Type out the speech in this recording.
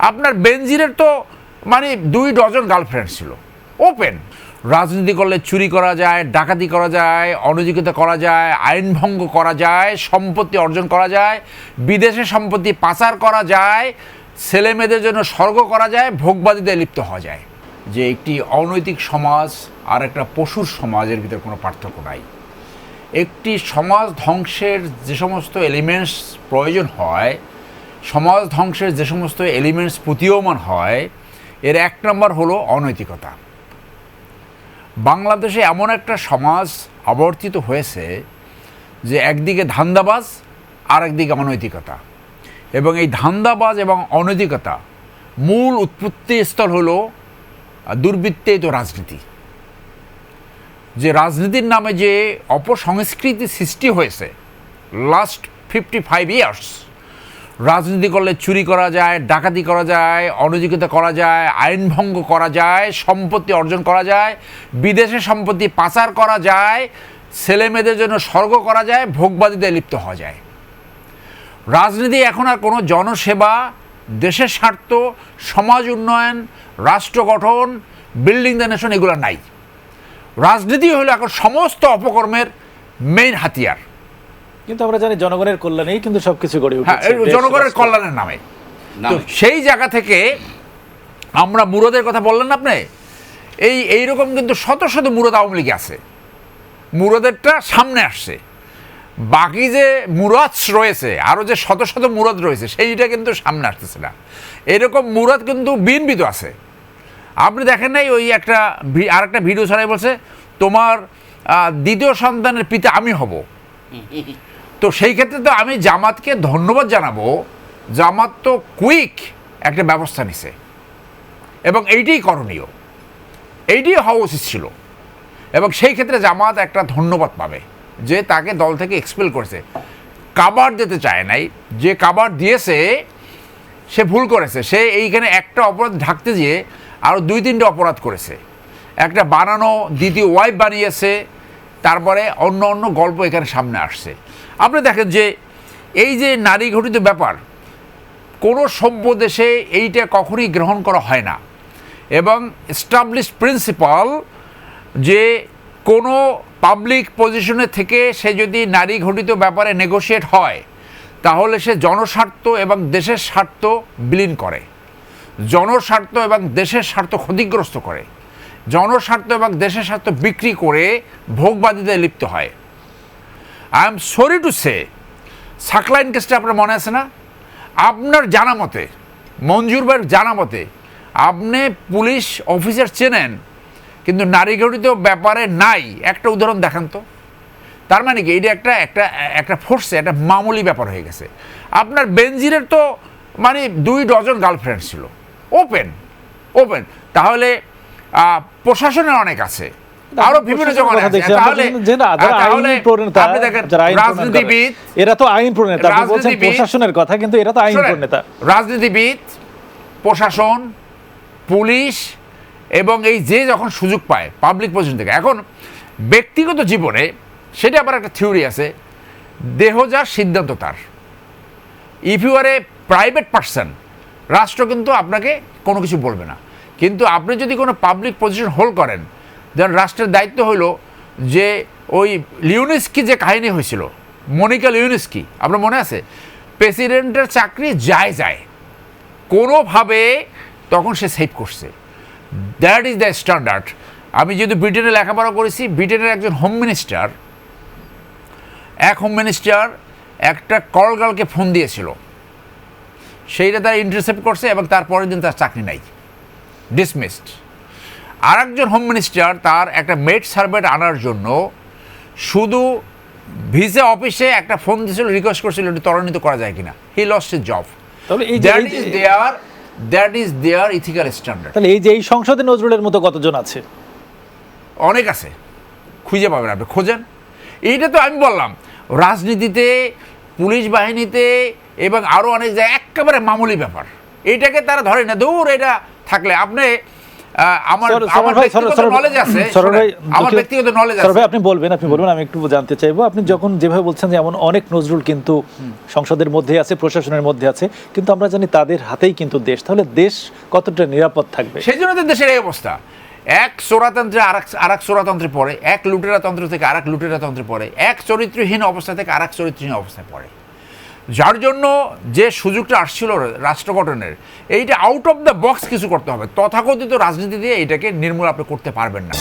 আপনার বেনজিরের তো মানে 2 ডজন গার্লফ্রেন্ড ছিল, ওপেন। রাজনীতি করলে চুরি করা যায়, ডাকাতি করা যায়, অনৈতিকতা করা যায়, আইন ভঙ্গ করা যায়, সম্পত্তি অর্জন করা যায়, বিদেশে সম্পত্তি পাচার করা যায়, ছেলে মেয়েদের জন্য স্বর্গ করা যায়, ভোগবাদীতে লিপ্ত হওয়া যায়। যে একটি অনৈতিক সমাজ আর একটা পশুর সমাজের ভিতরে কোনো পার্থক্য নাই। একটি সমাজ ধ্বংসের যে সমস্ত এলিমেন্টস প্রয়োজন হয়, সমাজ ধ্বংসের যে সমস্ত এলিমেন্টস প্রতীয়মান হয়, এর 1 নম্বর হলো অনৈতিকতা। বাংলাদেশে এমন একটা সমাজ আবর্তিত হয়েছে যে একদিকে ধান্দাবাজ আর একদিকে অনৈতিকতা, এবং এই ধান্দাবাজ এবং অনৈতিকতা মূল উৎপত্তি স্থল হলো দুর্বৃত্তায়িত রাজনীতি। যে রাজনীতির নামে যে অপসংস্কৃতি সৃষ্টি হয়েছে লাস্ট 55 ইয়ার্স, রাজনীতি করলে চুরি করা যায়, ডাকাতি করা যায়, অনৈতিকতা করা যায়, আইন ভঙ্গ করা যায়, সম্পত্তি অর্জন করা যায়, বিদেশে সম্পত্তি পাচার করা যায়, ছেলে মেয়েদের জন্য স্বর্গ করা যায়, ভোগবাদীতে লিপ্ত হওয়া যায়। রাজনীতি এখন আর কোনো জনসেবা, দেশের স্বার্থ, সমাজ উন্নয়ন, রাষ্ট্র গঠন, বিল্ডিং দ্য নেশন এগুলো নাই। রাজনীতি হলো এখন সমস্ত অপকর্মের মেইন হাতিয়ার। কিন্তু আমরা জানি জনগণের কল্যাণেই কিন্তু সবকিছু গড়ে উঠেছে, জনগণের কল্যাণের নামে। তো সেই জায়গা থেকে আমরা মুরাদের কথা বললেন না আপনি, এইরকম কিন্তু শত শত মুরাদ আওয়ামী লীগে আছে, মুরাদেরটা সামনে আসছে। বাকি যে মুরাদ রয়েছে, আরও যে শত শত মুরাদ রয়েছে, সেইটা কিন্তু সামনে আসতেছে না। এরকম মুরাদ কিন্তু বিএনপিতে আছে। আপনি দেখেন নাই ওই আর একটা ভিডিও ছাড়াই বলছে তোমার দ্বিতীয় সন্তানের পিতা আমি হব। তো সেই ক্ষেত্রে তো আমি জামাতকে ধন্যবাদ জানাবো, জামাত তো কুইক একটা ব্যবস্থা নিছে, এবং এইটাই করণীয়, এইটাই হওয়া উচিত ছিল। এবং সেই ক্ষেত্রে জামাত একটা ধন্যবাদ পাবে যে তাকে দল থেকে এক্সপেল করেছে। কাবার দিতে চায় নাই, যে কাবার দিয়েছে সে ভুল করেছে। সে এইখানে একটা অপরাধ ঢাকতে গিয়ে আরও 2-3টে অপরাধ করেছে। একটা বানানো দ্বিতীয় ওয়াইফ বানিয়েছে, তারপরে অন্য অন্য গল্প এখানে সামনে আসছে। আপনি দেখেন যে এই যে নারী ঘটিত ব্যাপার, কোনো সভ্য দেশে এইটা কখনই গ্রহণ করা হয় না। এবং এস্টাবলিশড প্রিন্সিপাল যে কোনো পাবলিক পজিশনে থেকে সে যদি নারী ঘটিত ব্যাপারে নেগোশিয়েট হয়, তাহলে সে জনস্বার্থ এবং দেশের স্বার্থ বিলীন করে, জনস্বার্থ এবং দেশের স্বার্থ ক্ষতিগ্রস্ত করে, জনস্বার্থ এবং দেশের স্বার্থ বিক্রি করে ভোগবাদীতে লিপ্ত হয়। I am sorry to say, Saqlain কেসটা আপনার মনে আছে না? আপনার জানা মতে, মঞ্জুর ভাইয়ের জানা মতে, আপনি পুলিশ অফিসার চেনেন, কিন্তু নারী ঘটিত ব্যাপারে নাই। একটা উদাহরণ দেখান তো। তার মানে কি এটা একটা ফোর্সে একটা মামুলি ব্যাপার হয়ে গেছে। আপনার বেনজিরের তো মানে 2 ডজন গার্লফ্রেন্ড ছিল, ওপেন। তাহলে প্রশাসনের অনেক আছে, আরো বিভিন্ন জগৎ আছে। তাহলে আপনি দেখেন রাজনীতিবিদ, এরা তো আইন প্রণেতা, আপনি বলছেন প্রশাসনের কথা, কিন্তু এরা তো আইন প্রণেতা। রাজনীতিবিদ, প্রশাসন, পুলিশ, এবং এই যে যখন সুযোগ পায় পাবলিক পজিশন থেকে, এখন ব্যক্তিগত জীবনে সেটা আবার একটা থিওরি আছে, দেহ যার সিদ্ধান্ত তার। If you are a private person, রাষ্ট্র কিন্তু আপনাকে কোনো কিছু বলবে না। কিন্তু আপনি যদি কোনো পাবলিক পজিশন হোল্ড করেন, দেন রাষ্ট্রের দায়িত্ব হলো যে ওই লিওনেস্কি যে কাহিনী হয়েছিল, মনিকা লিওনেস্কি, আপনার মনে আছে? প্রেসিডেন্টের চাকরি যায় কোনোভাবে তখন সে সেভ করছে। That is the standard. আমি যদি ব্রিটেনে লেখাপড়া করেছি, ব্রিটেনের একজন হোম মিনিস্টার একটা কলগার্লকে ফোন দিয়েছিল, সেইটা তারা ইন্টারসেপ্ট করছে এবং তারপরের দিন তার চাকরি নাই, ডিসমিসড। আর একজন হোম মিনিস্টার তার একটা মেড সার্ভেন্ট আনার জন্য শুধু ভিসা অফিসে একটা ফোন দিয়েছিল, রিকোয়েস্ট করছিল এটি ত্বরান্বিত করা যায় কিনা। He lost his job. That is their ethical standard. তাহলে এই যে এই সংসদে নজরুলের মতো কতজন আছে? অনেক আছে, খুঁজে পাবেন আপনি, খোঁজেন। এইটা তো আমি বললাম, রাজনীতিতে, পুলিশ বাহিনীতে এবং আরও অনেক জায়গায় একেবারে মামুলি ব্যাপার। এইটাকে তারা ধরে না, দূর এটা থাকলে। আপনি আমার ব্যক্তিগত নলেজ আছে, আমার ব্যক্তিগত নলেজ আছে। ভাই আপনি বলবেন, আমি একটু জানতে চাইবো, আপনি যখন যেভাবে বলছেন যে এমন অনেক নজরুল কিন্তু সংসদের মধ্যে আছে, প্রশাসনের মধ্যে আছে, কিন্তু আমরা জানি তাদের হাতেই কিন্তু দেশ, তাহলে দেশ কতটা নিরাপদ থাকবে? সেই জন্য তো দেশের এই অবস্থা। এক চোরাতন্ত্রে আরেক চোরাতন্ত্রে পড়ে, এক লুটেরাতন্ত্র থেকে আরেক লুটেরাতন্ত্রে পড়ে, এক চরিত্রহীন অবস্থা থেকে আরেক চরিত্রহীন অবস্থায় পড়ে। যার জন্য যে সুযোগটা আসছিল রাষ্ট্র গঠনের, এইটা আউট অফ দ্য বক্স কিছু করতে হবে। তথাকথিত রাজনীতি দিয়ে এটাকে নির্মূল আপনি করতে পারবেন না।